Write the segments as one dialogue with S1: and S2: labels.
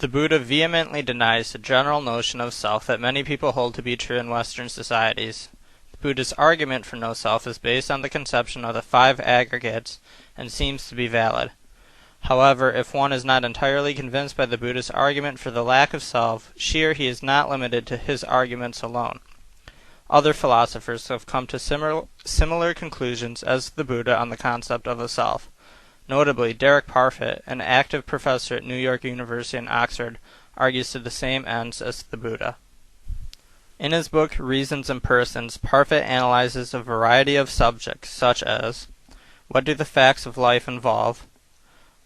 S1: The Buddha vehemently denies the general notion of self that many people hold to be true in Western societies. The Buddha's argument for no self is based on the conception of the five aggregates and seems to be valid. However, if one is not entirely convinced by the Buddha's argument for the lack of self, she or he is not limited to his arguments alone. Other philosophers have come to similar conclusions as the Buddha on the concept of a self. Notably, Derek Parfitt, an active professor at New York University in Oxford, argues to the same ends as the Buddha. In his book Reasons and Persons, Parfit analyzes a variety of subjects such as: what do the facts of life involve?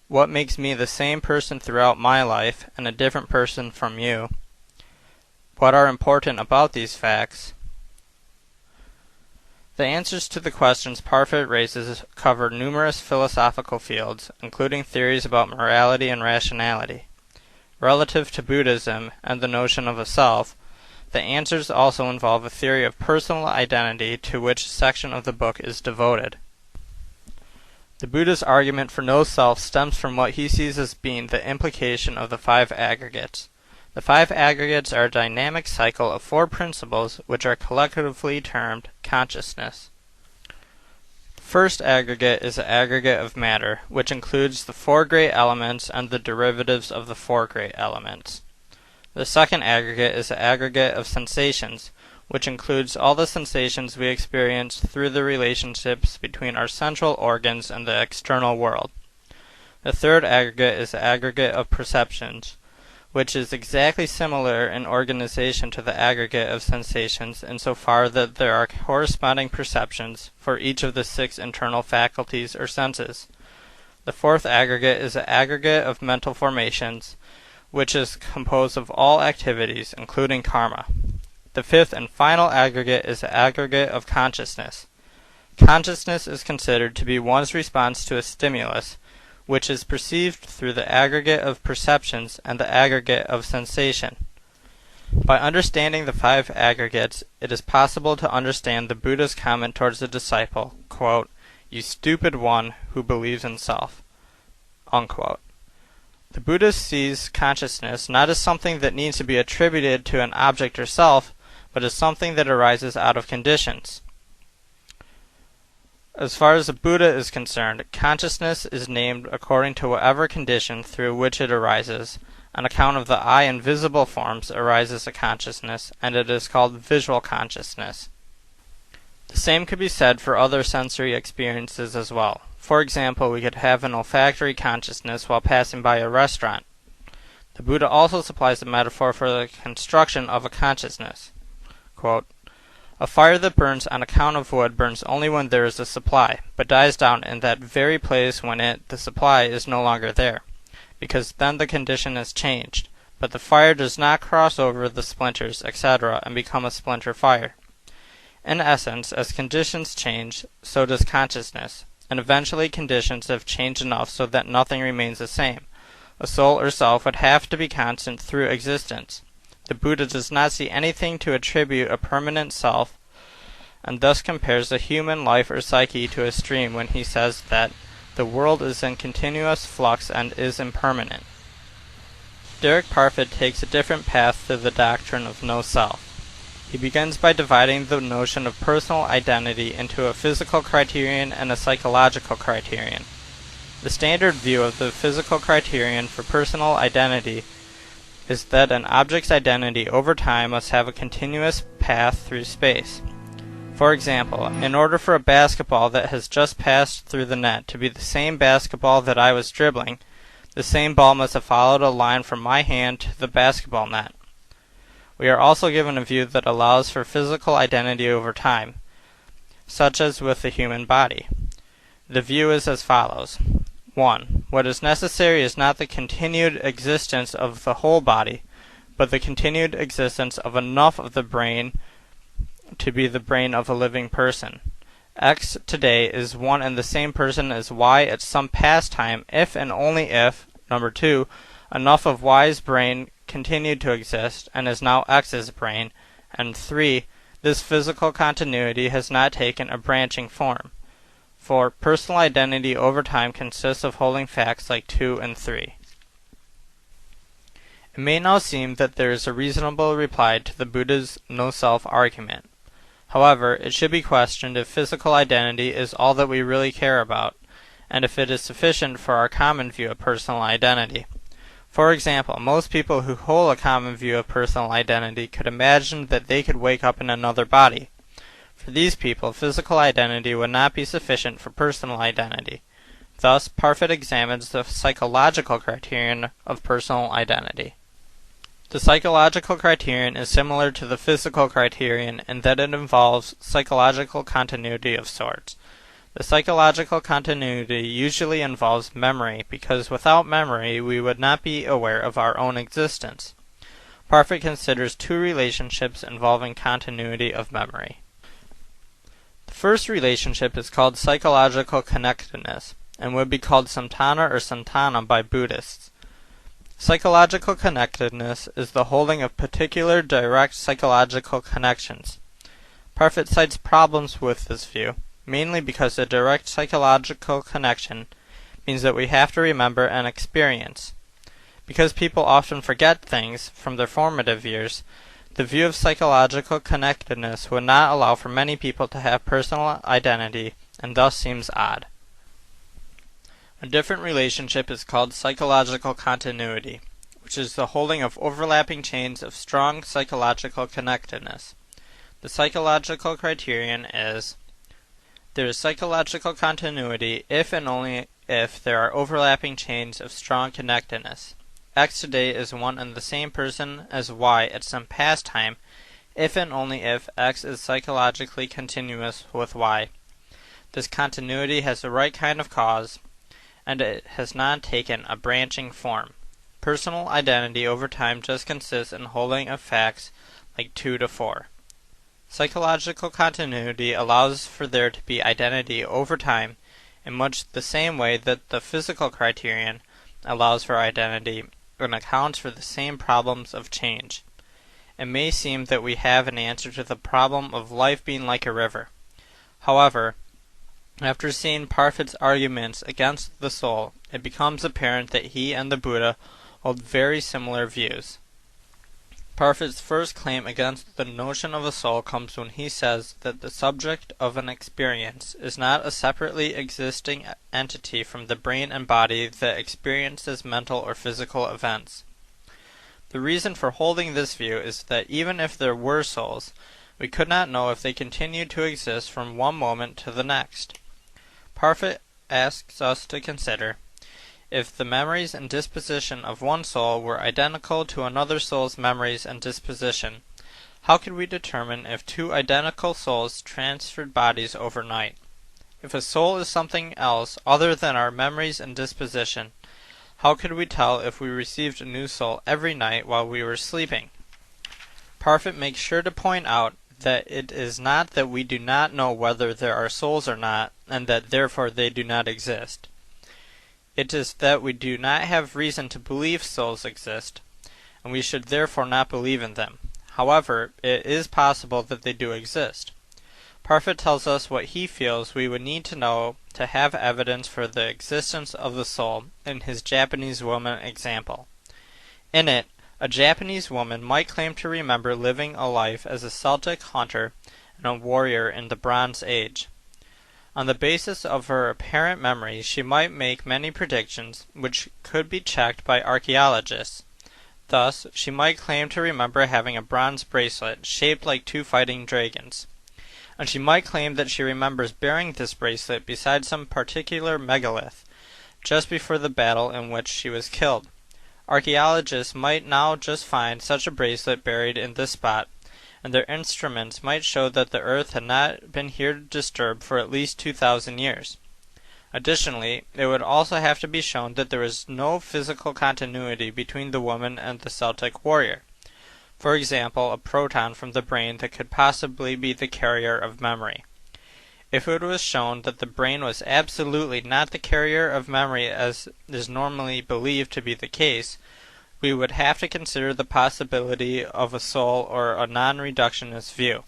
S1: What makes me the same person throughout my life and a different person from you? What are important about these facts? The answers to the questions Parfit raises cover numerous philosophical fields, including theories about morality and rationality. Relative to Buddhism and the notion of a self, the answers also involve a theory of personal identity to which a section of the book is devoted. The Buddha's argument for no self stems from what he sees as being the implication of the five aggregates. The five aggregates are a dynamic cycle of four principles which are collectively termed consciousness. The first aggregate is the aggregate of matter, which includes the four great elements and the derivatives of the four great elements. The second aggregate is the aggregate of sensations, which includes all the sensations we experience through the relationships between our central organs and the external world. The third aggregate is the aggregate of perceptions, which is exactly similar in organization to the aggregate of sensations insofar that there are corresponding perceptions for each of the six internal faculties or senses. The fourth aggregate is the aggregate of mental formations, which is composed of all activities, including karma. The fifth and final aggregate is the aggregate of consciousness. Consciousness is considered to be one's response to a stimulus, which is perceived through the aggregate of perceptions and the aggregate of sensation. By understanding the five aggregates, it is possible to understand the Buddha's comment towards the disciple, quote, "You stupid one who believes in self," unquote. The Buddha sees consciousness not as something that needs to be attributed to an object or self, but as something that arises out of conditions. As far as the Buddha is concerned, consciousness is named according to whatever condition through which it arises. On account of the eye and visible forms arises a consciousness, and it is called visual consciousness. The same could be said for other sensory experiences as well. For example, we could have an olfactory consciousness while passing by a restaurant. The Buddha also supplies a metaphor for the construction of a consciousness. Quote, "A fire that burns on account of wood burns only when there is a supply, but dies down in that very place when the supply is no longer there, because then the condition is changed, but the fire does not cross over the splinters, etc., and become a splinter fire. In essence, as conditions change, so does consciousness, and eventually conditions have changed enough so that nothing remains the same. A soul or self would have to be constant through existence. The Buddha does not see anything to attribute a permanent self, and thus compares the human life or psyche to a stream when he says that the world is in continuous flux and is impermanent. Derek Parfitt takes a different path to the doctrine of no self. He begins by dividing the notion of personal identity into a physical criterion and a psychological criterion. The standard view of the physical criterion for personal identity is that an object's identity over time must have a continuous path through space. For example, in order for a basketball that has just passed through the net to be the same basketball that I was dribbling, the same ball must have followed a line from my hand to the basketball net. We are also given a view that allows for physical identity over time, such as with the human body. The view is as follows. 1. What is necessary is not the continued existence of the whole body, but the continued existence of enough of the brain to be the brain of a living person. X today is one and the same person as Y at some past time if and only if, number 2, enough of Y's brain continued to exist and is now X's brain, and 3, this physical continuity has not taken a branching form. For personal identity over time consists of holding facts like 2 and 3. It may now seem that there is a reasonable reply to the Buddha's no-self argument. However, it should be questioned if physical identity is all that we really care about, and if it is sufficient for our common view of personal identity. For example, most people who hold a common view of personal identity could imagine that they could wake up in another body. For these people, physical identity would not be sufficient for personal identity. Thus, Parfit examines the psychological criterion of personal identity. The psychological criterion is similar to the physical criterion in that it involves psychological continuity of sorts. The psychological continuity usually involves memory, because without memory we would not be aware of our own existence. Parfit considers two relationships involving continuity of memory. The first relationship is called psychological connectedness, and would be called samtana or santana by Buddhists. Psychological connectedness is the holding of particular direct psychological connections. Parfit cites problems with this view, mainly because a direct psychological connection means that we have to remember an experience. Because people often forget things from their formative years, the view of psychological connectedness would not allow for many people to have personal identity, and thus seems odd. A different relationship is called psychological continuity, which is the holding of overlapping chains of strong psychological connectedness. The psychological criterion is: there is psychological continuity if and only if there are overlapping chains of strong connectedness. X today is one and the same person as Y at some past time, if and only if X is psychologically continuous with Y. This continuity has the right kind of cause, and it has not taken a branching form. Personal identity over time just consists in holding of facts like 2 to 4. Psychological continuity allows for there to be identity over time in much the same way that the physical criterion allows for identity and accounts for the same problems of change. It may seem that we have an answer to the problem of life being like a river. However, after seeing Parfit's arguments against the soul, it becomes apparent that he and the Buddha hold very similar views. Parfit's first claim against the notion of a soul comes when he says that the subject of an experience is not a separately existing entity from the brain and body that experiences mental or physical events. The reason for holding this view is that even if there were souls, we could not know if they continued to exist from one moment to the next. Parfit asks us to consider: if the memories and disposition of one soul were identical to another soul's memories and disposition, how could we determine if two identical souls transferred bodies overnight? If a soul is something else other than our memories and disposition, how could we tell if we received a new soul every night while we were sleeping? Parfit makes sure to point out that it is not that we do not know whether there are souls or not, and that therefore they do not exist. It is that we do not have reason to believe souls exist, and we should therefore not believe in them. However, it is possible that they do exist. Parfit tells us what he feels we would need to know to have evidence for the existence of the soul in his Japanese woman example. In it, a Japanese woman might claim to remember living a life as a Celtic hunter and a warrior in the Bronze Age. On the basis of her apparent memories, she might make many predictions which could be checked by archaeologists. Thus, she might claim to remember having a bronze bracelet shaped like two fighting dragons, and she might claim that she remembers bearing this bracelet beside some particular megalith just before the battle in which she was killed. Archaeologists might now just find such a bracelet buried in this spot, and their instruments might show that the earth had not been here disturbed for at least 2,000 years. Additionally, it would also have to be shown that there is no physical continuity between the woman and the Celtic warrior. For example, a proton from the brain that could possibly be the carrier of memory. If it was shown that the brain was absolutely not the carrier of memory as is normally believed to be the case, we would have to consider the possibility of a soul or a non-reductionist view.